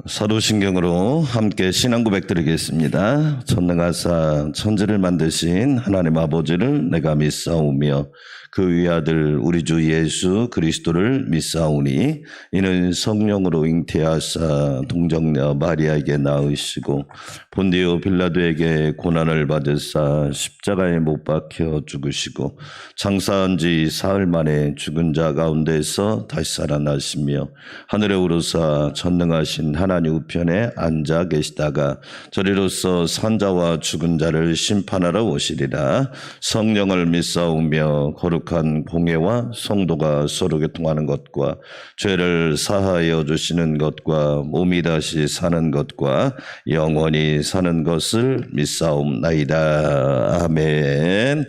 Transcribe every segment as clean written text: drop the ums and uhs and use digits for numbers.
사도신경으로 함께 신앙 고백 드리겠습니다. 전능하사 천지를 만드신 하나님 아버지를 내가 믿사오며 그 위아들 우리 주 예수 그리스도를 믿사오니 이는 성령으로 잉태하사 동정녀 마리아에게 낳으시고 본디오 빌라도에게 고난을 받으사 십자가에 못 박혀 죽으시고 장사한 지 사흘 만에 죽은 자 가운데서 다시 살아나시며 하늘에 오르사 전능하신 하나님 우편에 앉아 계시다가 저리로서 산자와 죽은 자를 심판하러 오시리라. 성령을 믿사오며 거룩한 공예와 성도가 서로 교통하는 것과 죄를 사하여 주시는 것과 몸이 다시 사는 것과 영원히 사는 것을 믿사옵나이다. 아멘.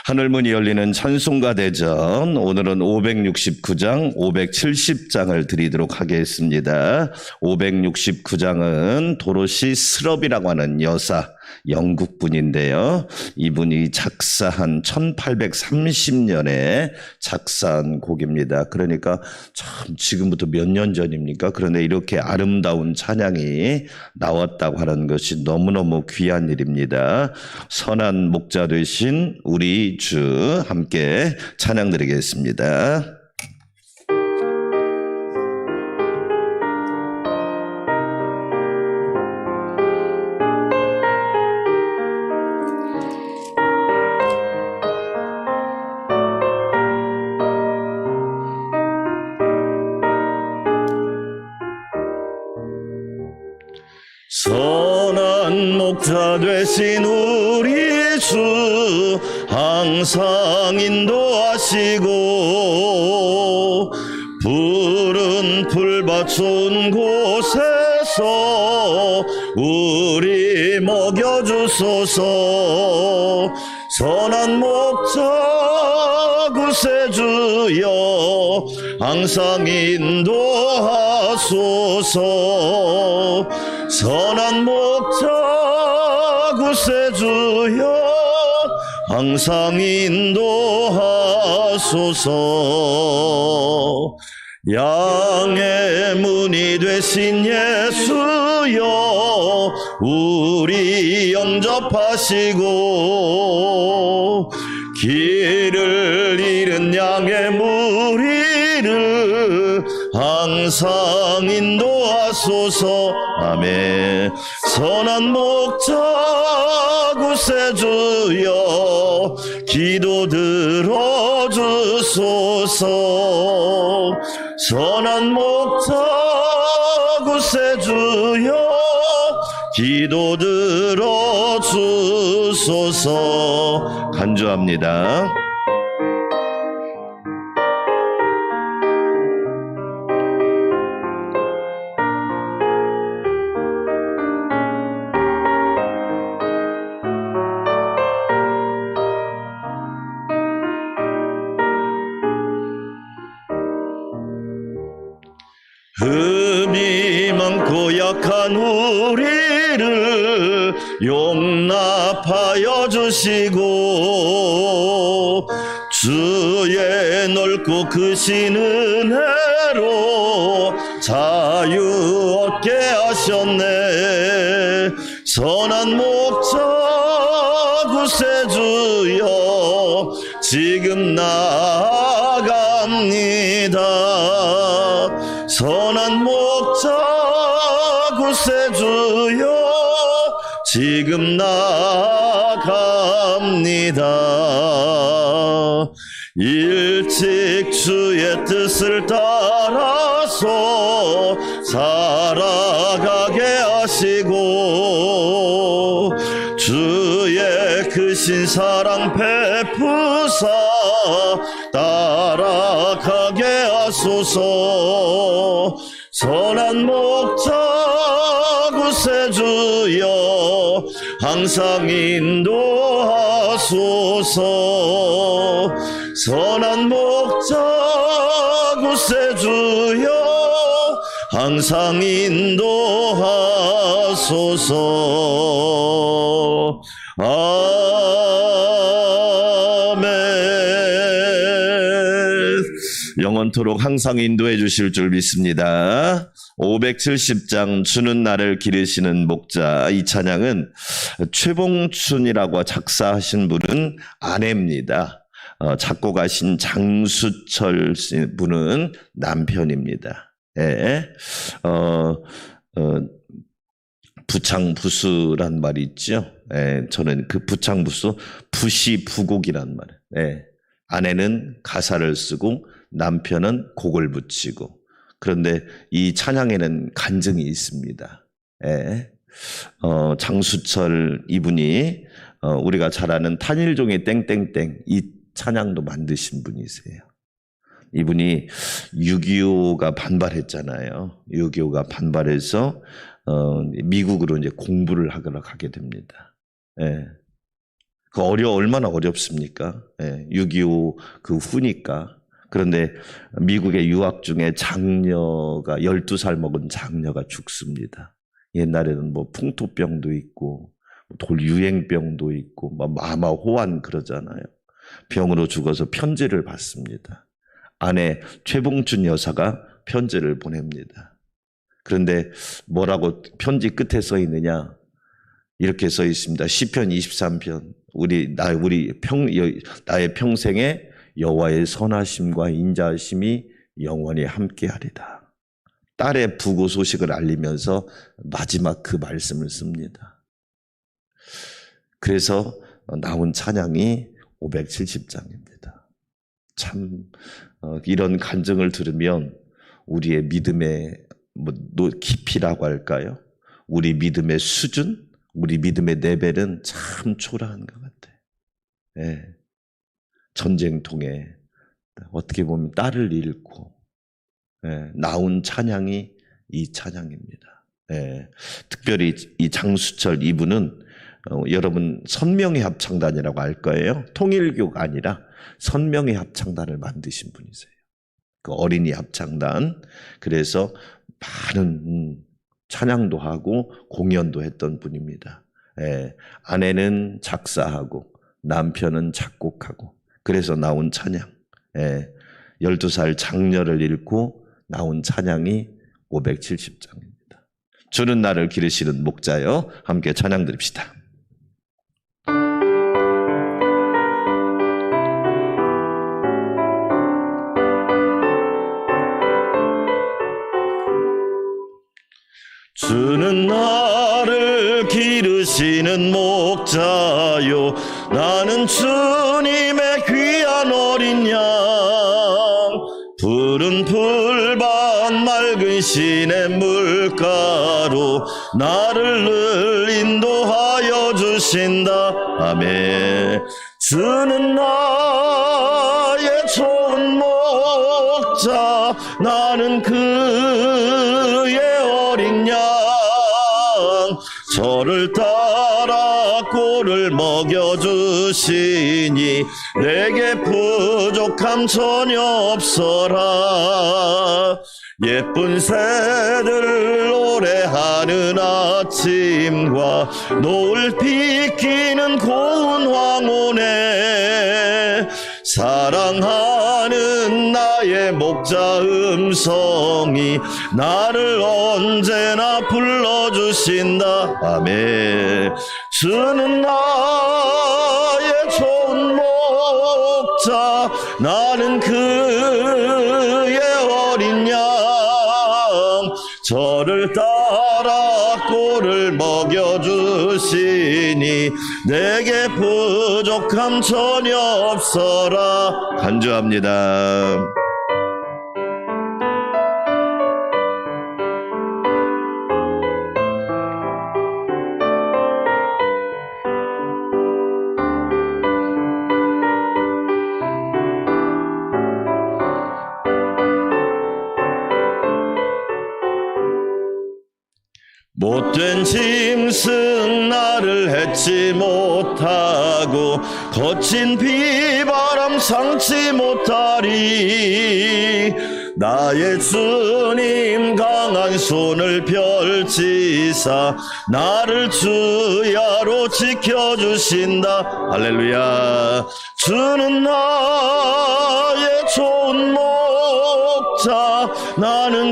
하늘문이 열리는 찬송가 대전, 오늘은 569장, 570장을 드리도록 하겠습니다. 569장은 도로시 스럽이라고 하는 여사, 영국 분인데요. 이분이 작사한 1830년에 작사한 곡입니다. 그러니까 참 지금부터 몇 년 전입니까? 그런데 이렇게 아름다운 찬양이 나왔다고 하는 것이 너무너무 귀한 일입니다. 선한 목자 되신 우리 주 함께 찬양 드리겠습니다. 선한 목자 되신 우리 주 항상 인도하시고 푸른 풀밭 좋은 곳에서 우리 먹여주소서. 선한 목자 구세주여 항상 인도하소서. 선한 목자 구세주여 항상 인도하소서. 양의 문이 되신 예수여 우리 영접하시고 길을 잃은 양의 무리를 항상 인도하소서. 아멘. 선한 목자 구세주여 기도 들어주소서. 선한 목자 구세주여 기도 들어주소서. 간주합니다. 흠이 많고 약한 우리를 용납하여 주시고 주의 넓고 크신 은혜로 자유 얻게 하셨네. 선한 목자 구세주여 지금 나아갑니다. 선한 목자 구세주여 지금 나아갑니다. 일찍 주의 뜻을 따라서 살아가게 하시고 주의 크신 사랑 베푸사 따라가게 하소서. 선한 목자 구세주여 항상 인도하소서. 선한 목자 구세주여 항상 인도하소서. 아멘. 영원토록 항상 인도해 주실 줄 믿습니다. 570장 주는 나를 기르시는 목자, 이 찬양은 최봉춘이라고 작사하신 분은 아내입니다. 작곡하신 장수철 분은 남편입니다. 예. 부창부수란 말이 있죠. 예, 저는 그 부창부수, 부시부곡이란 말이에요. 예, 아내는 가사를 쓰고 남편은 곡을 붙이고, 그런데 이 찬양에는 간증이 있습니다. 예, 장수철 이분이 우리가 잘 아는 탄일종의 땡땡땡 이 찬양도 만드신 분이세요. 이분이 6.25가 반발했잖아요. 6.25가 반발해서 미국으로 이제 공부를 하러 가게 됩니다. 예. 얼마나 어렵습니까? 예. 6.25 그 후니까. 그런데 미국에 유학 중에 장녀가 12살 먹은 장녀가 죽습니다. 옛날에는 뭐 풍토병도 있고 돌유행병도 있고 뭐 마마호환 그러잖아요. 병으로 죽어서 편지를 받습니다. 아내 최봉춘 여사가 편지를 보냅니다. 그런데 뭐라고 편지 끝에 써 있느냐? 이렇게 써 있습니다. 시편 23편. 나의 평생에 여호와의 선하심과 인자하심이 영원히 함께하리다. 딸의 부고 소식을 알리면서 마지막 그 말씀을 씁니다. 그래서 나온 찬양이 570장입니다. 참 이런 간증을 들으면 우리의 믿음의 깊이라고 할까요? 우리 믿음의 수준, 우리 믿음의 레벨은 참 초라한 것 같아요. 예. 전쟁통에 어떻게 보면 딸을 잃고 나온 찬양이 이 찬양입니다. 예. 특별히 이 장수철 이분은 여러분 선명의 합창단이라고 할 거예요. 통일교가 아니라 선명의 합창단을 만드신 분이세요. 그 어린이 합창단. 그래서 많은 찬양도 하고 공연도 했던 분입니다. 예, 아내는 작사하고 남편은 작곡하고 그래서 나온 찬양. 예, 12살 장녀를 잃고 나온 찬양이 570장입니다. 주는 나를 기르시는 목자여, 함께 찬양 드립시다. 주는 나를 기르시는 목자요, 나는 주님의 귀한 어린 양. 푸른 풀밭 맑은 시냇 물가로 나를 늘 인도하여 주신다. 아멘. 주는 나의 좋은 목자, 나는 그의 어린 양. 저를 따라 꼴을 먹여주시니 내게 부족함 전혀 없어라. 예쁜 새들 노래하는 아침과 노을 비키는 고운 황혼에 사랑하는 나의 목자 음성이 나를 언제나 불러주신다. 아멘. 주는 나의 좋은 목자, 나는 그의 어린 양. 저를 따라 꼴을 먹여주시니 내게 부족함 전혀 없어라. 간주합니다. 못된 짐승 나를 해치 못하고 거친 비바람 상치 못하리. 나의 주님 강한 손을 펼치사 나를 주야로 지켜주신다. 할렐루야. 주는 나의 좋은 목자,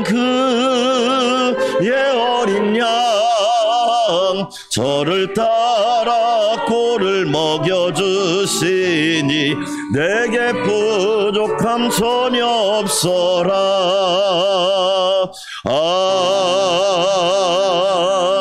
나는 그의 어린 양 저를 따라 꼴을 먹여주시니 내게 부족함 전혀 없어라.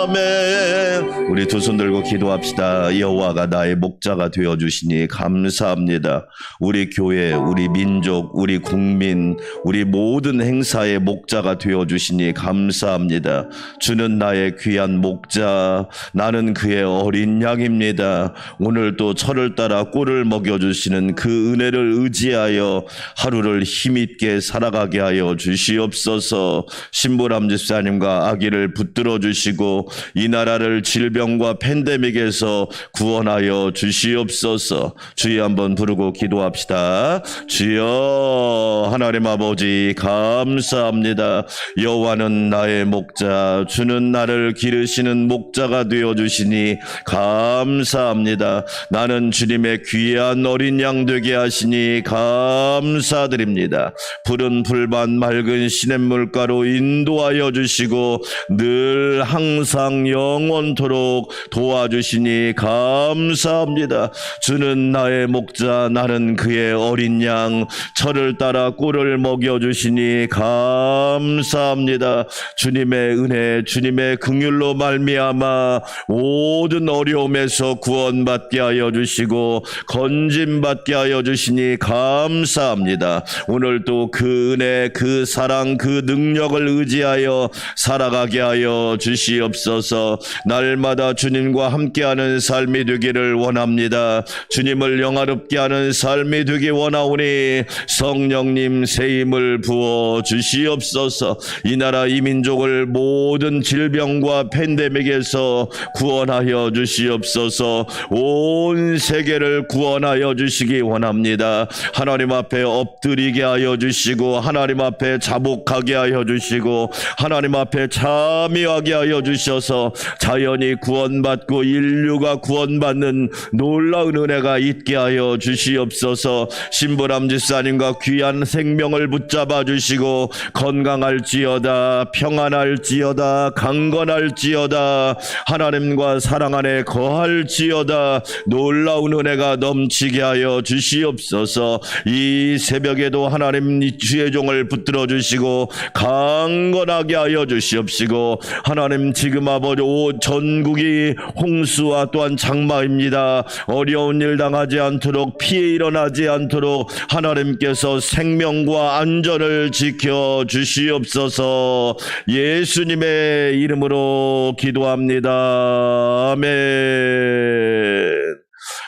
아멘. 우리 두 손 들고 기도합시다. 여호와가 나의 목자가 되어주시니 감사합니다. 우리 교회, 우리 민족, 우리 국민, 우리 모든 행사의 목자가 되어주시니 감사합니다. 주는 나의 귀한 목자, 나는 그의 어린 양입니다. 오늘 또 철을 따라 꼴을 먹여주시는 그 은혜를 의지하여 하루를 힘있게 살아가게 하여 주시옵소서. 신부람 집사님과 아기를 붙들어 주시고 이 나라를 질병과 팬데믹에서 구원하여 주시옵소서. 주여 한번 부르고 기도합시다. 주여 하나님 아버지 감사합니다. 여호와는 나의 목자, 주는 나를 기르시는 목자가 되어주시니 감사합니다. 나는 주님의 귀한 어린 양 되게 하시니 감사드립니다. 푸른 풀밭 맑은 시냇물가로 인도하여 주시고 늘 항상 영원토록 도와주시니 감사합니다. 주는 나의 목자, 나는 그의 어린 양, 철을 따라 꿀을 먹여주시니 감사합니다. 주님의 은혜, 주님의 긍휼로 말미암아 모든 어려움에서 구원받게 하여 주시고 건짐받게 하여 주시니 감사합니다. 오늘도 그 은혜, 그 사랑, 그 능력을 의지하여 살아가게 하여 주시옵소서. 날마다 주님과 함께하는 삶이 되기를 원합니다. 주님을 영화롭게 하는 삶이 되기 원하오니 성령님 새 힘을 부어 주시옵소서. 이 나라 이 민족을 모든 질병과 팬데믹에서 구원하여 주시옵소서. 온 세계를 구원하여 주시기 원합니다. 하나님 앞에 엎드리게 하여 주시고 하나님 앞에 자복하게 하여 주시고 하나님 앞에 참여하게 하여 주셔서 자연이 구원받고 인류가 구원받는 놀라운 은혜가 있게 하여 주시옵소서. 신부람 집사님과 귀한 생명을 붙잡아 주시고 건강할지어다, 평안할지어다, 강건할지어다, 하나님과 사랑 안에 거할지어다, 놀라운 은혜가 넘치게 하여 주시옵소서. 이 새벽에도 하나님 주의 종을 붙들어 주시고 강건하게 하여 주시옵시고 하나님 지금 아버지 전국이 홍수와 또한 장마입니다. 어려운 일 당하지 않도록 피해 일어나지 않도록 하나님께서 생명과 안전을 지켜 주시옵소서. 예수님의 이름으로 기도합니다. 아멘.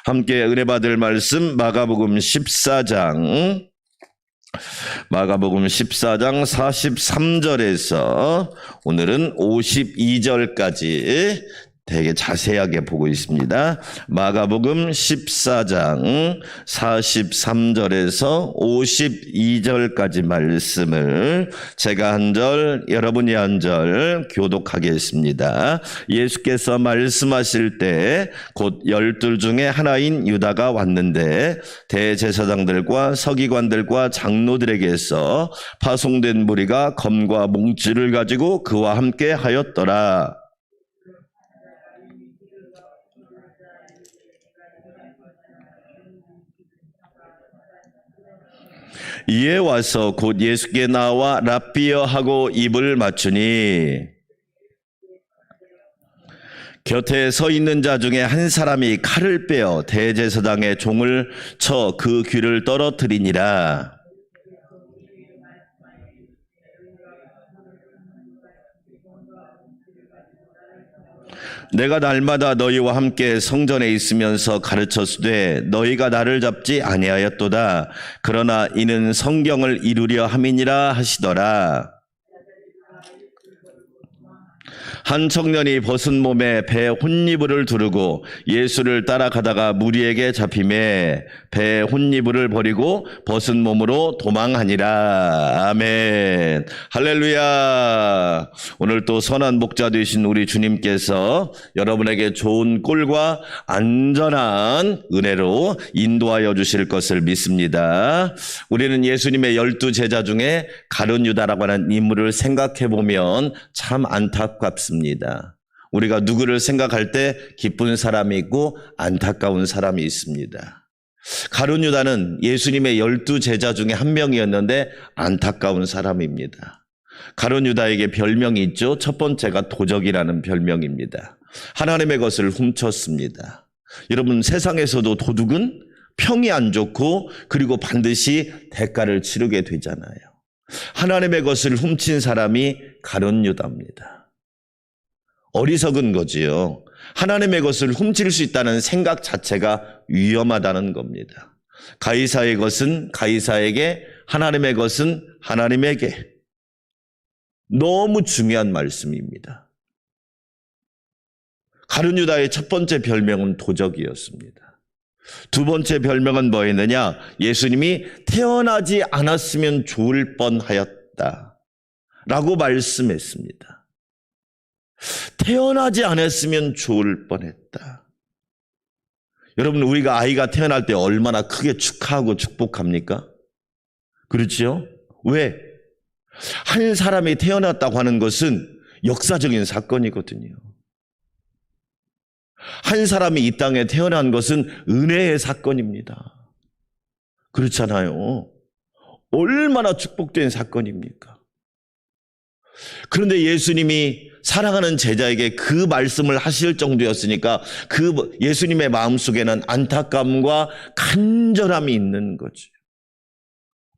함께 은혜 받을 말씀 마가복음 14장 43절에서 오늘은 52절까지 되게 자세하게 보고 있습니다. 마가복음 14장 43절에서 52절까지 말씀을 제가 한 절, 여러분이 한 절 교독하겠습니다. 예수께서 말씀하실 때 곧 12 중에 하나인 유다가 왔는데 대제사장들과 서기관들과 장로들에게서 파송된 무리가 검과 몽치를 가지고 그와 함께 하였더라. 이에 와서 곧 예수께 나와 랍비여 하고 입을 맞추니 곁에 서 있는 자 중에 한 사람이 칼을 빼어 대제사장의 종을 쳐 그 귀를 떨어뜨리니라. 내가 날마다 너희와 함께 성전에 있으면서 가르쳤으되 너희가 나를 잡지 아니하였도다. 그러나 이는 성경을 이루려 함이니라 하시더라. 한 청년이 벗은 몸에 배 혼니부를 두르고 예수를 따라가다가 무리에게 잡히매 배 혼니부를 버리고 벗은 몸으로 도망하니라. 아멘. 할렐루야. 오늘 또 선한 목자 되신 우리 주님께서 여러분에게 좋은 꼴과 안전한 은혜로 인도하여 주실 것을 믿습니다. 우리는 예수님의 12제자 중에 가룟 유다라고 하는 인물을 생각해 보면 참 안타깝습니다. 우리가 누구를 생각할 때 기쁜 사람이 있고 안타까운 사람이 있습니다. 가룟 유다는 예수님의 12제자 중에 한 명이었는데 안타까운 사람입니다. 가룟 유다에게 별명이 있죠. 첫 번째가 도적이라는 별명입니다. 하나님의 것을 훔쳤습니다. 여러분, 세상에서도 도둑은 평이 안 좋고 그리고 반드시 대가를 치르게 되잖아요. 하나님의 것을 훔친 사람이 가룟 유다입니다. 어리석은 거지요. 하나님의 것을 훔칠 수 있다는 생각 자체가 위험하다는 겁니다. 가이사의 것은 가이사에게, 하나님의 것은 하나님에게. 너무 중요한 말씀입니다. 가룟 유다의 첫 번째 별명은 도적이었습니다. 두 번째 별명은 뭐였느냐? 예수님이 태어나지 않았으면 좋을 뻔하였다 라고 말씀했습니다. 태어나지 않았으면 좋을 뻔했다. 여러분, 우리가 아이가 태어날 때 얼마나 크게 축하하고 축복합니까? 그렇죠? 왜? 한 사람이 태어났다고 하는 것은 역사적인 사건이거든요. 한 사람이 이 땅에 태어난 것은 은혜의 사건입니다. 그렇잖아요. 얼마나 축복된 사건입니까? 그런데 예수님이 사랑하는 제자에게 그 말씀을 하실 정도였으니까 그 예수님의 마음속에는 안타까움과 간절함이 있는 거죠.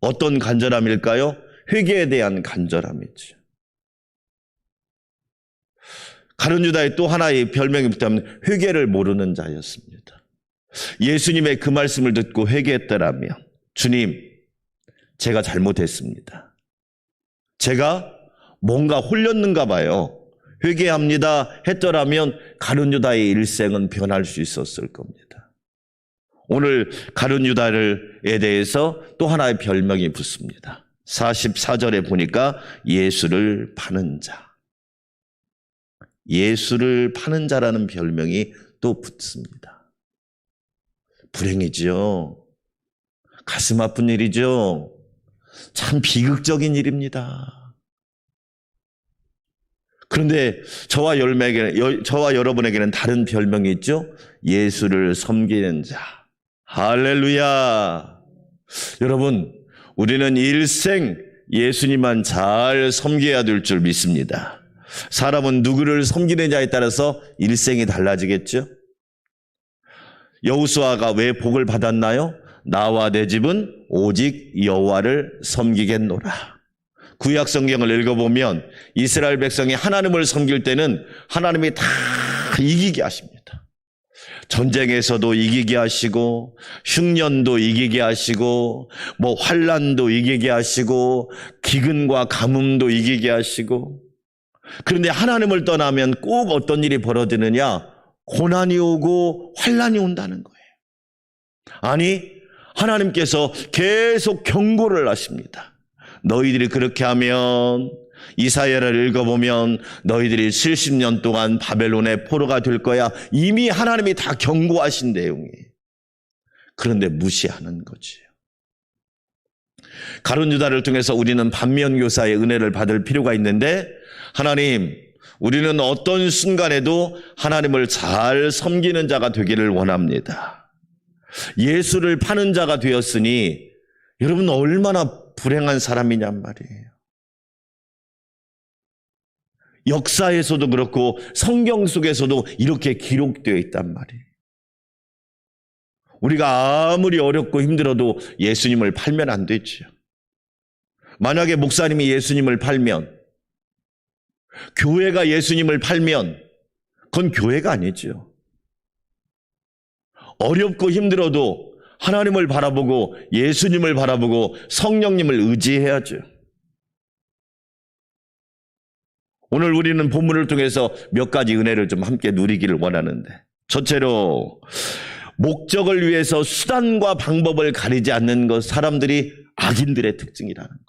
어떤 간절함일까요? 회개에 대한 간절함이죠. 가룟 유다의 또 하나의 별명이 있다면 회개를 모르는 자였습니다. 예수님의 그 말씀을 듣고 회개했더라면, 주님, 제가 잘못했습니다. 제가 뭔가 홀렸는가 봐요. 회개합니다 했더라면 가룟 유다의 일생은 변할 수 있었을 겁니다. 오늘 가룟 유다에 대해서 또 하나의 별명이 붙습니다. 44절에 보니까 예수를 파는 자. 예수를 파는 자라는 별명이 또 붙습니다. 불행이죠. 가슴 아픈 일이죠. 참 비극적인 일입니다. 그런데 저와 여러분에게는 다른 별명이 있죠. 예수를 섬기는 자. 할렐루야. 여러분, 우리는 일생 예수님만 잘 섬겨야 될 줄 믿습니다. 사람은 누구를 섬기느냐에 따라서 일생이 달라지겠죠. 여호수아가 왜 복을 받았나요? 나와 내 집은 오직 여호와를 섬기겠노라. 구약 성경을 읽어보면 이스라엘 백성이 하나님을 섬길 때는 하나님이 다 이기게 하십니다. 전쟁에서도 이기게 하시고, 흉년도 이기게 하시고, 환난도 이기게 하시고, 기근과 가뭄도 이기게 하시고. 그런데 하나님을 떠나면 꼭 어떤 일이 벌어지느냐? 고난이 오고 환난이 온다는 거예요. 아니, 하나님께서 계속 경고를 하십니다. 너희들이 그렇게 하면, 이사야를 읽어보면 너희들이 70년 동안 바벨론의 포로가 될 거야. 이미 하나님이 다 경고하신 내용이에요. 그런데 무시하는 거지. 가룟 유다를 통해서 우리는 반면교사의 은혜를 받을 필요가 있는데, 하나님, 우리는 어떤 순간에도 하나님을 잘 섬기는 자가 되기를 원합니다. 예수를 파는 자가 되었으니 여러분 얼마나 불행한 사람이냔 말이에요. 역사에서도 그렇고 성경 속에서도 이렇게 기록되어 있단 말이에요. 우리가 아무리 어렵고 힘들어도 예수님을 팔면 안 되죠. 만약에 목사님이 예수님을 팔면, 교회가 예수님을 팔면 그건 교회가 아니죠. 어렵고 힘들어도 하나님을 바라보고 예수님을 바라보고 성령님을 의지해야죠. 오늘 우리는 본문을 통해서 몇 가지 은혜를 좀 함께 누리기를 원하는데, 첫째로 목적을 위해서 수단과 방법을 가리지 않는 것, 사람들이 악인들의 특징이라는 거예요.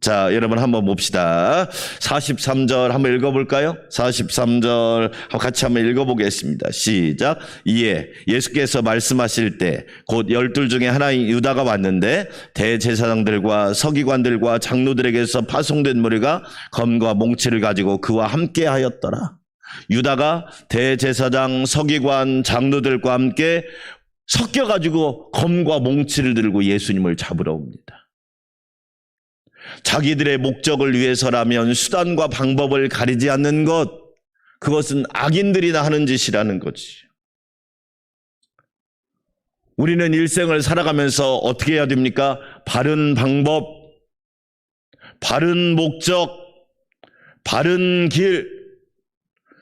자, 여러분 한번 봅시다. 43절 한번 읽어볼까요? 43절 같이 한번 읽어보겠습니다. 시작. 이에 예수께서 말씀하실 때 곧 12 중에 하나인 유다가 왔는데 대제사장들과 서기관들과 장로들에게서 파송된 무리가 검과 몽치를 가지고 그와 함께 하였더라. 유다가 대제사장, 서기관, 장로들과 함께 섞여가지고 검과 몽치를 들고 예수님을 잡으러 옵니다. 자기들의 목적을 위해서라면 수단과 방법을 가리지 않는 것, 그것은 악인들이나 하는 짓이라는 거지. 우리는 일생을 살아가면서 어떻게 해야 됩니까? 바른 방법, 바른 목적, 바른 길.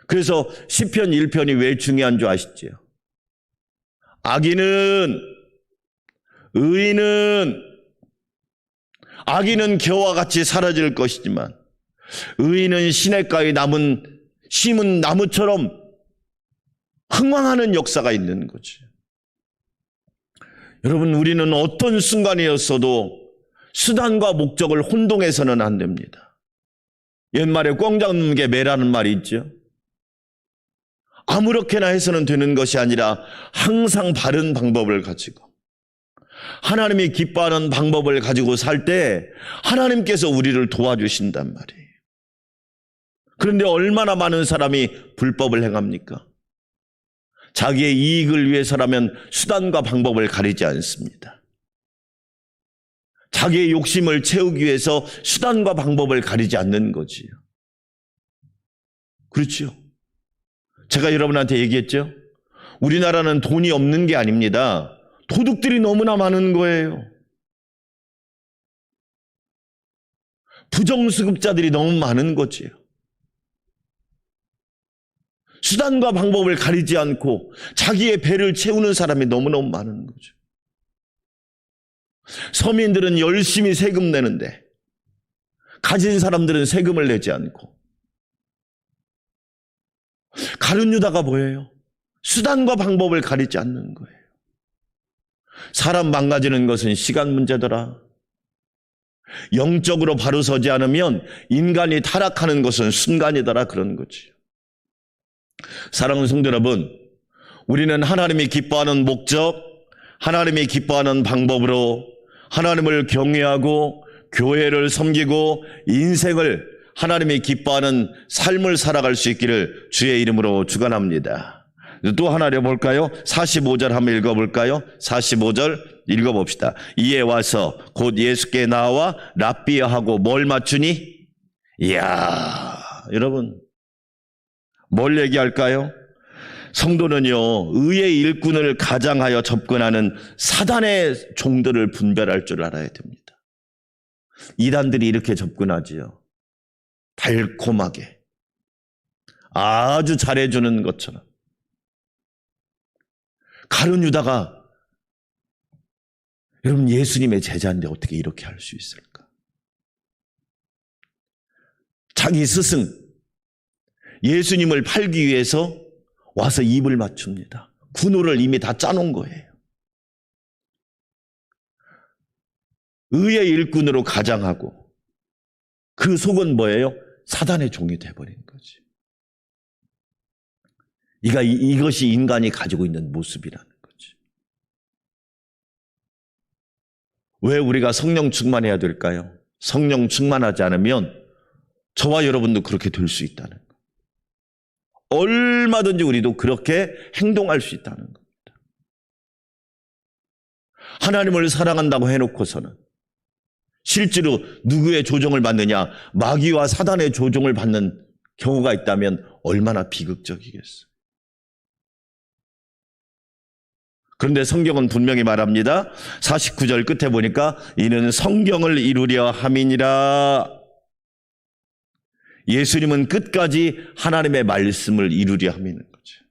그래서 시편 1편이 왜 중요한 줄 아시죠? 악인은 겨와 같이 사라질 것이지만 의인은 시냇가에 심은 나무처럼 흥황하는 역사가 있는 거죠. 여러분, 우리는 어떤 순간이었어도 수단과 목적을 혼동해서는 안 됩니다. 옛말에 꽝 잡는 게 매라는 말이 있죠. 아무렇게나 해서는 되는 것이 아니라 항상 바른 방법을 가지고 하나님이 기뻐하는 방법을 가지고 살 때 하나님께서 우리를 도와주신단 말이에요. 그런데 얼마나 많은 사람이 불법을 행합니까? 자기의 이익을 위해서라면 수단과 방법을 가리지 않습니다. 자기의 욕심을 채우기 위해서 수단과 방법을 가리지 않는 거지요. 그렇죠? 제가 여러분한테 얘기했죠? 우리나라는 돈이 없는 게 아닙니다. 도둑들이 너무나 많은 거예요. 부정수급자들이 너무 많은 거지요. 수단과 방법을 가리지 않고 자기의 배를 채우는 사람이 너무너무 많은 거죠. 서민들은 열심히 세금 내는데 가진 사람들은 세금을 내지 않고. 가룟 유다가 뭐예요? 수단과 방법을 가리지 않는 거예요. 사람 망가지는 것은 시간 문제더라. 영적으로 바로 서지 않으면 인간이 타락하는 것은 순간이더라, 그런 거지. 사랑하는 성도 여러분, 우리는 하나님이 기뻐하는 목적, 하나님이 기뻐하는 방법으로 하나님을 경외하고 교회를 섬기고 인생을 하나님이 기뻐하는 삶을 살아갈 수 있기를 주의 이름으로 축원합니다. 또 하나 볼까요? 45절 한번 읽어볼까요? 45절 읽어봅시다. 이에 와서 곧 예수께 나와 랍비하고 뭘 맞추니? 이야, 여러분, 뭘 얘기할까요? 성도는요, 의의 일꾼을 가장하여 접근하는 사단의 종들을 분별할 줄 알아야 됩니다. 이단들이 이렇게 접근하지요. 달콤하게, 아주 잘해주는 것처럼. 가룟 유다가 여러분 예수님의 제자인데 어떻게 이렇게 할 수 있을까? 자기 스승 예수님을 팔기 위해서 와서 입을 맞춥니다. 군호를 이미 다 짜놓은 거예요. 의의 일꾼으로 가장하고 그 속은 뭐예요? 사단의 종이 돼버린 거지. 이것이 인간이 가지고 있는 모습이라는 거지. 왜 우리가 성령 충만해야 될까요? 성령 충만하지 않으면 저와 여러분도 그렇게 될 수 있다는 거예요. 얼마든지 우리도 그렇게 행동할 수 있다는 겁니다. 하나님을 사랑한다고 해놓고서는 실제로 누구의 조종을 받느냐? 마귀와 사단의 조종을 받는 경우가 있다면 얼마나 비극적이겠어요. 그런데 성경은 분명히 말합니다. 49절 끝에 보니까 이는 성경을 이루려 함이니라. 예수님은 끝까지 하나님의 말씀을 이루려 함이는 거죠.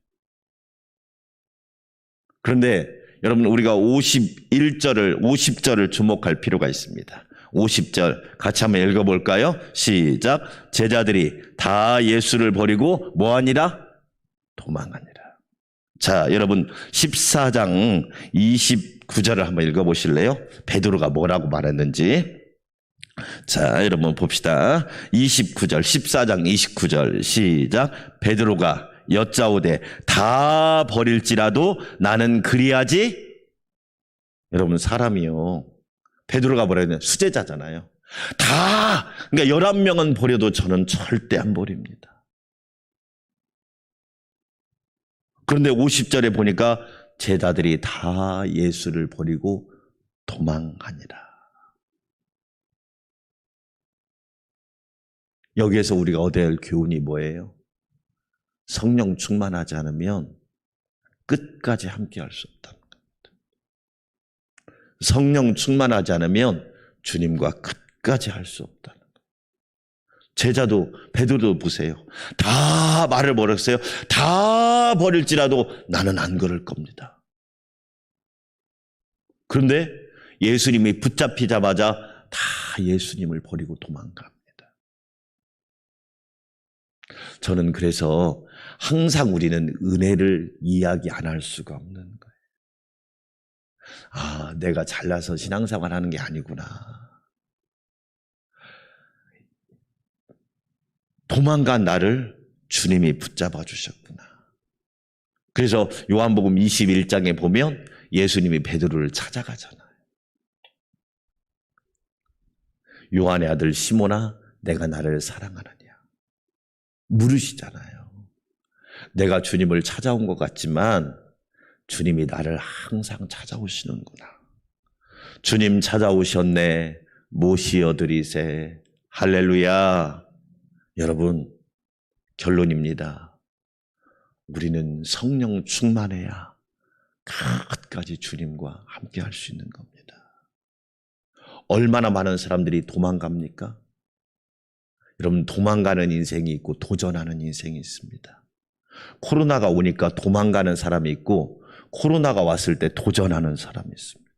그런데 여러분 우리가 50절을 주목할 필요가 있습니다. 50절 같이 한번 읽어볼까요? 시작. 제자들이 다 예수를 버리고 뭐하니라? 도망하니라. 자, 여러분 14장 29절을 한번 읽어보실래요? 베드로가 뭐라고 말했는지. 자, 여러분 봅시다. 29절, 14장 29절 시작. 베드로가 여짜오되 다 버릴지라도 나는 그리하지. 여러분 사람이요, 베드로가 버려야 수제자잖아요. 다, 그러니까 11명은 버려도 저는 절대 안 버립니다. 그런데 50절에 보니까 제자들이 다 예수를 버리고 도망하니라. 여기에서 우리가 얻어야 할 교훈이 뭐예요? 성령 충만하지 않으면 끝까지 함께할 수 없다는 겁니다. 성령 충만하지 않으면 주님과 끝까지 할 수 없다는 겁니다. 제자도 베드로도 보세요. 다 말을 버렸어요. 다 버릴지라도 나는 안 그럴 겁니다. 그런데 예수님이 붙잡히자마자 다 예수님을 버리고 도망갑니다. 저는 그래서 항상 우리는 은혜를 이야기 안 할 수가 없는 거예요. 아, 내가 잘나서 신앙생활 하는 게 아니구나. 도망간 나를 주님이 붙잡아 주셨구나. 그래서 요한복음 21장에 보면 예수님이 베드로를 찾아가잖아요. 요한의 아들 시몬아, 내가 나를 사랑하느냐 물으시잖아요. 내가 주님을 찾아온 것 같지만 주님이 나를 항상 찾아오시는구나. 주님 찾아오셨네. 모시어 드리세. 할렐루야. 여러분, 결론입니다. 우리는 성령 충만해야 끝까지 주님과 함께 할 수 있는 겁니다. 얼마나 많은 사람들이 도망갑니까? 여러분, 도망가는 인생이 있고 도전하는 인생이 있습니다. 코로나가 오니까 도망가는 사람이 있고 코로나가 왔을 때 도전하는 사람이 있습니다.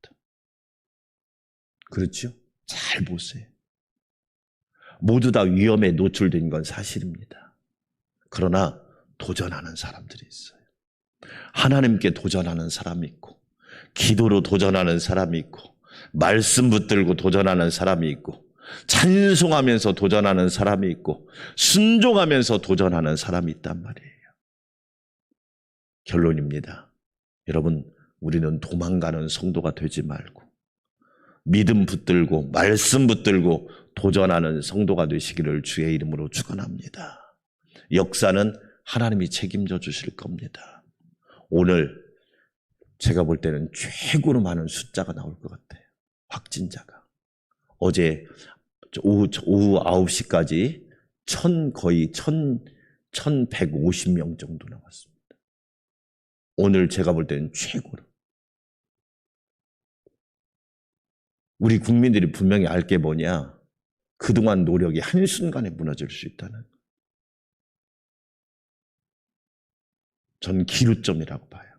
그렇죠? 잘 보세요. 모두 다 위험에 노출된 건 사실입니다. 그러나 도전하는 사람들이 있어요. 하나님께 도전하는 사람이 있고, 기도로 도전하는 사람이 있고, 말씀 붙들고 도전하는 사람이 있고, 찬송하면서 도전하는 사람이 있고, 순종하면서 도전하는 사람이 있단 말이에요. 결론입니다. 여러분, 우리는 도망가는 성도가 되지 말고 믿음 붙들고 말씀 붙들고 도전하는 성도가 되시기를 주의 이름으로 축원합니다. 역사는 하나님이 책임져 주실 겁니다. 오늘 제가 볼 때는 최고로 많은 숫자가 나올 것 같아요. 확진자가. 어제 오후 9시까지 거의 1150명 정도 나왔습니다. 오늘 제가 볼 때는 최고로. 우리 국민들이 분명히 알 게 뭐냐? 그동안 노력이 한순간에 무너질 수 있다는. 저는 기루점이라고 봐요.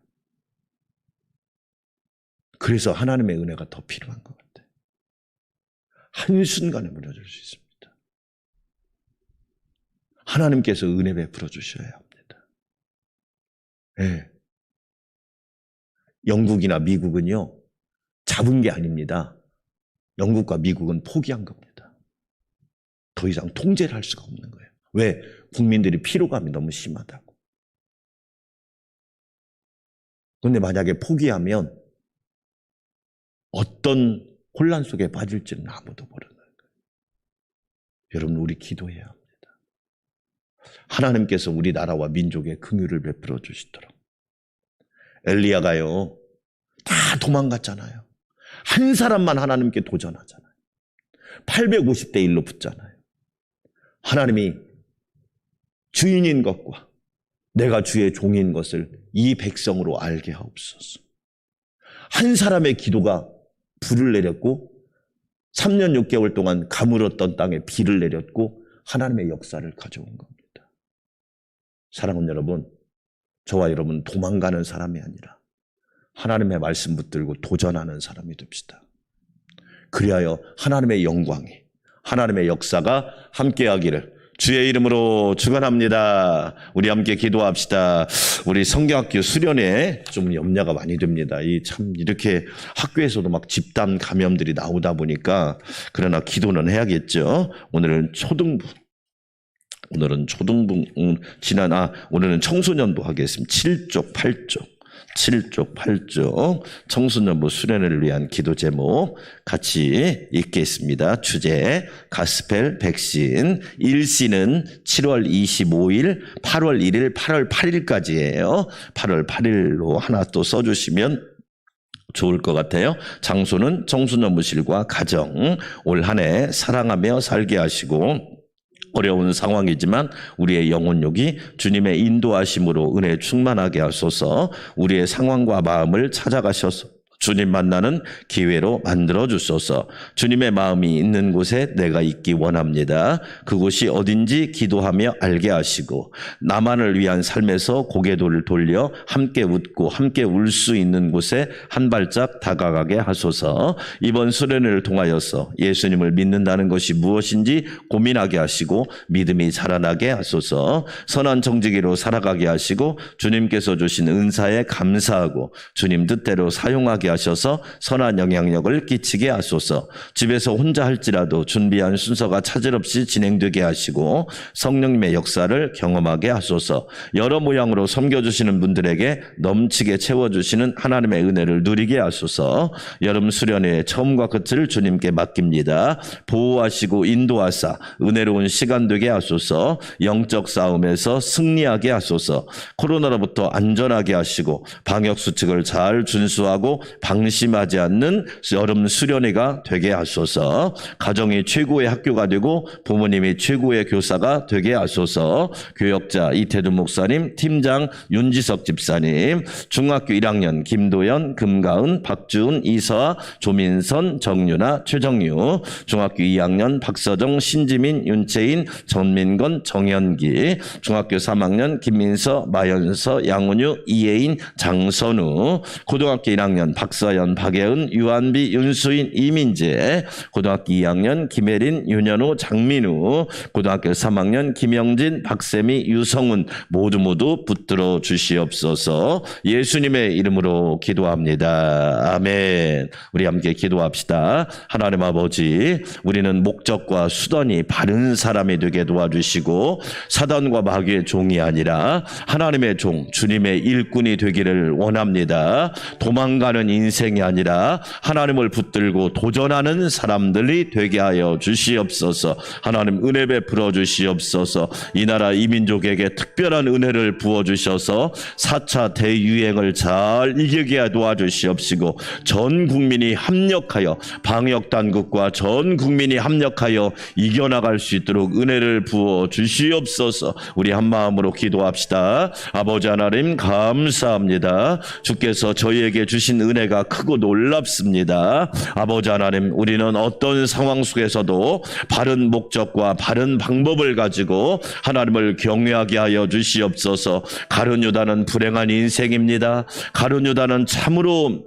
그래서 하나님의 은혜가 더 필요한 것 같아요. 한순간에 무너질 수 있습니다. 하나님께서 은혜 베풀어 주셔야 합니다. 네. 영국이나 미국은요, 잡은 게 아닙니다. 영국과 미국은 포기한 겁니다. 더 이상 통제를 할 수가 없는 거예요. 왜? 국민들이 피로감이 너무 심하다고. 그런데 만약에 포기하면 어떤 혼란 속에 빠질지는 아무도 모르는 거예요. 여러분, 우리 기도해야 합니다. 하나님께서 우리나라와 민족에 긍휼을 베풀어 주시도록. 엘리야가요, 다 도망갔잖아요. 한 사람만 하나님께 도전하잖아요. 850대 1로 붙잖아요. 하나님이 주인인 것과 내가 주의 종인 것을 이 백성으로 알게 하옵소서. 한 사람의 기도가 불을 내렸고 3년 6개월 동안 가물었던 땅에 비를 내렸고 하나님의 역사를 가져온 겁니다. 사랑하는 여러분, 저와 여러분 도망가는 사람이 아니라 하나님의 말씀 붙들고 도전하는 사람이 됩시다. 그리하여 하나님의 영광이, 하나님의 역사가 함께하기를 주의 이름으로 축원합니다. 우리 함께 기도합시다. 우리 성경학교 수련회 좀 염려가 많이 됩니다. 참 이렇게 학교에서도 막 집단 감염들이 나오다 보니까 그러나 기도는 해야겠죠. 오늘은 초등부, 오늘은 청소년부 하겠습니다. 7쪽, 8쪽. 7쪽, 8쪽 청소년부 수련회를 위한 기도 제목 같이 읽겠습니다. 주제 가스펠 백신. 일시는 7월 25일, 8월 1일, 8월 8일까지예요. 8월 8일로 하나 또 써주시면 좋을 것 같아요. 장소는 청소년부실과 가정. 올 한 해 사랑하며 살게 하시고 어려운 상황이지만 우리의 영혼욕이 주님의 인도하심으로 은혜 충만하게 하소서. 우리의 상황과 마음을 찾아가셔서 주님 만나는 기회로 만들어 주소서. 주님의 마음이 있는 곳에 내가 있기 원합니다. 그곳이 어딘지 기도하며 알게 하시고 나만을 위한 삶에서 고개를 돌려 함께 웃고 함께 울 수 있는 곳에 한 발짝 다가가게 하소서. 이번 수련회를 통하여서 예수님을 믿는다는 것이 무엇인지 고민하게 하시고 믿음이 자라나게 하소서. 선한 정직이로 살아가게 하시고 주님께서 주신 은사에 감사하고 주님 뜻대로 사용하게 하셔서 선한 영향력을 끼치게 하소서. 집에서 혼자 할지라도 준비한 순서가 차질 없이 진행되게 하시고 성령님의 역사를 경험하게 하소서. 여러 모양으로 섬겨주시는 분들에게 넘치게 채워주시는 하나님의 은혜를 누리게 하소서. 여름 수련회의 처음과 끝을 주님께 맡깁니다. 보호하시고 인도하사 은혜로운 시간 되게 하소서. 영적 싸움에서 승리하게 하소서. 코로나로부터 안전하게 하시고 방역수칙을 잘 준수하고 방심하지 않는 여름 수련회가 되게 하소서. 가정이 최고의 학교가 되고 부모님이 최고의 교사가 되게 하소서. 교역자 이태두 목사님, 팀장 윤지석 집사님, 중학교 1학년 김도연, 금가은, 박주은, 이서아, 조민선, 정유나, 최정유, 중학교 2학년 박서정, 신지민, 윤채인, 전민건, 정현기, 중학교 3학년 김민서, 마연서, 양은유, 이혜인, 장선우, 고등학교 1학년 박서연, 박예은, 유한비, 윤수인, 이민재, 고등학교 2학년 김혜린, 윤현우, 장민우, 고등학교 3학년 김영진, 박세미, 유성훈 모두 붙들어 주시옵소서. 예수님의 이름으로 기도합니다. 아멘. 우리 함께 기도합시다. 하나님 아버지, 우리는 목적과 수단이 바른 사람이 되게 도와주시고 사단과 마귀의 종이 아니라 하나님의 종, 주님의 일꾼이 되기를 원합니다. 도망가는 인생이 아니라 하나님을 붙들고 도전하는 사람들이 되게 하여 주시옵소서. 하나님 은혜 베풀어 주시옵소서. 이 나라 이 민족에게 특별한 은혜를 부어주셔서 4차 대유행을 잘 이기게 도와주시옵시고 전 국민이 합력하여 방역당국과 전 국민이 합력하여 이겨나갈 수 있도록 은혜를 부어 주시옵소서. 우리 한마음으로 기도합시다. 아버지 하나님 감사합니다. 주께서 저희에게 주신 은혜가 크고 놀랍습니다. 아버지 하나님, 우리는 어떤 상황 속에서도 바른 목적과 바른 방법을 가지고 하나님을 경외하게 하여 주시옵소서. 가룟 유다는 불행한 인생입니다. 가룟 유다는 참으로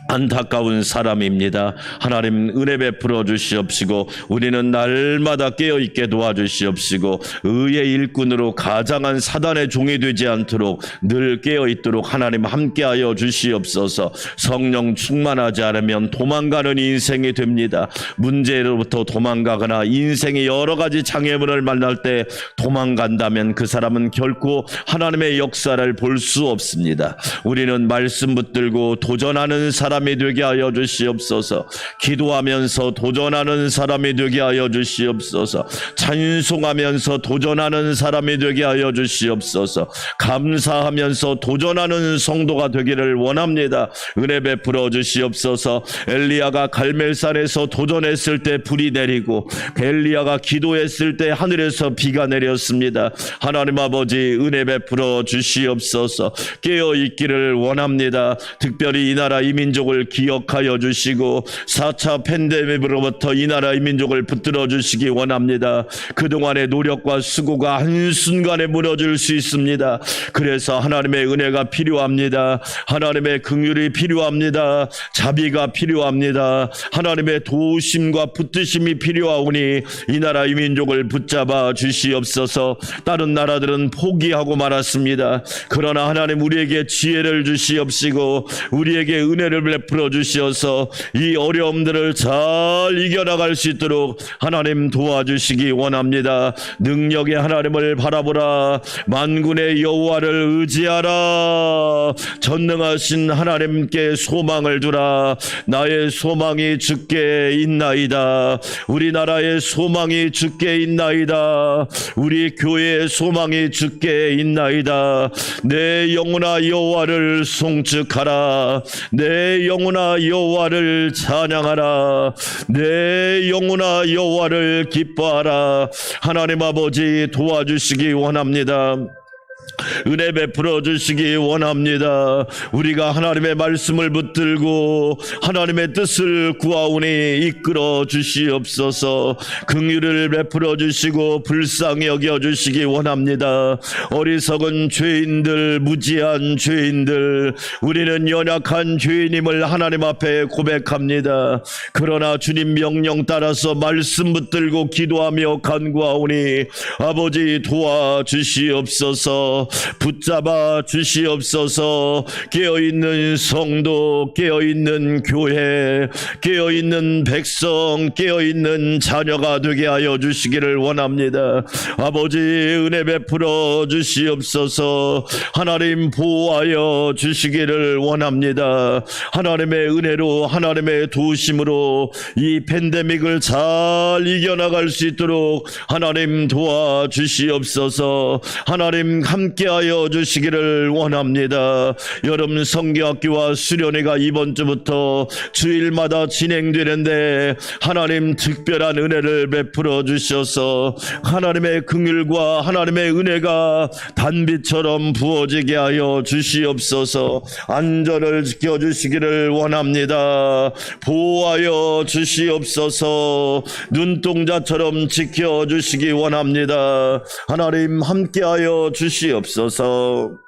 안타까운 사람입니다. 하나님 은혜 베풀어 주시옵시고 우리는 날마다 깨어있게 도와주시옵시고 의의 일꾼으로 가장한 사단의 종이 되지 않도록 늘 깨어있도록 하나님 함께하여 주시옵소서. 성령 충만하지 않으면 도망가는 인생이 됩니다. 문제로부터 도망가거나 인생의 여러 가지 장애물을 만날 때 도망간다면 그 사람은 결코 하나님의 역사를 볼 수 없습니다. 우리는 말씀 붙들고 도전하는 사람이 되게 하여 주시옵소서. 기도하면서 도전하는 사람이 되게 하여 주시옵소서. 찬송하면서 도전하는 사람이 되게 하여 주시옵소서. 감사하면서 도전하는 성도가 되기를 원합니다. 은혜 베풀어 주시옵소서. 엘리야가 갈멜산에서 도전했을 때 불이 내리고 엘리야가 기도했을 때 하늘에서 비가 내렸습니다. 하나님 아버지 은혜 베풀어 주시옵소서. 깨어있기를 원합니다. 특별히 이 나라 이 민족 민족을 기억하여 주시고 4차 팬데믹으로부터 이 나라의 민족을 붙들어 주시기 원합니다. 그동안의 노력과 수고가 한순간에 무너질 수 있습니다. 그래서 하나님의 은혜가 필요합니다. 하나님의 긍휼이 필요합니다. 자비가 필요합니다. 하나님의 도우심과 붙드심이 필요하오니 이 나라의 민족을 붙잡아 주시옵소서. 다른 나라들은 포기하고 말았습니다. 그러나 하나님 우리에게 지혜를 주시옵시고 우리에게 은혜를 베풀어 주시어서 이 어려움들을 잘 이겨나갈 수 있도록 하나님 도와주시기 원합니다. 능력의 하나님을 바라보라. 만군의 여호와를 의지하라. 전능하신 하나님께 소망을 두라. 나의 소망이 주께 있나이다. 우리나라의 소망이 주께 있나이다. 우리 교회의 소망이 주께 있나이다. 내 영혼아 여호와를 송축하라. 내 영혼아 여호와를 찬양하라. 내 영혼아 여호와를 기뻐하라. 하나님 아버지 도와주시기 원합니다. 은혜 베풀어 주시기 원합니다. 우리가 하나님의 말씀을 붙들고 하나님의 뜻을 구하오니 이끌어 주시옵소서. 긍휼을 베풀어 주시고 불쌍히 여겨 주시기 원합니다. 어리석은 죄인들, 무지한 죄인들, 우리는 연약한 죄인임을 하나님 앞에 고백합니다. 그러나 주님 명령 따라서 말씀 붙들고 기도하며 간구하오니 아버지 도와주시옵소서. 붙잡아 주시옵소서. 깨어있는 성도, 깨어있는 교회, 깨어있는 백성, 깨어있는 자녀가 되게 하여 주시기를 원합니다. 아버지 은혜 베풀어 주시옵소서. 하나님 보호하여 주시기를 원합니다. 하나님의 은혜로 하나님의 도우심으로 이 팬데믹을 잘 이겨나갈 수 있도록 하나님 도와주시옵소서. 하나님 함께하여 주시기를 원합니다. 여름 성경학교와 수련회가 이번 주부터 주일마다 진행되는데 하나님 특별한 은혜를 베풀어 주셔서 하나님의 긍휼과 하나님의 은혜가 단비처럼 부어지게 하여 주시옵소서. 안전을 지켜주시기를 원합니다. 보호하여 주시옵소서. 눈동자처럼 지켜주시기 원합니다. 하나님 함께하여 주시옵소서.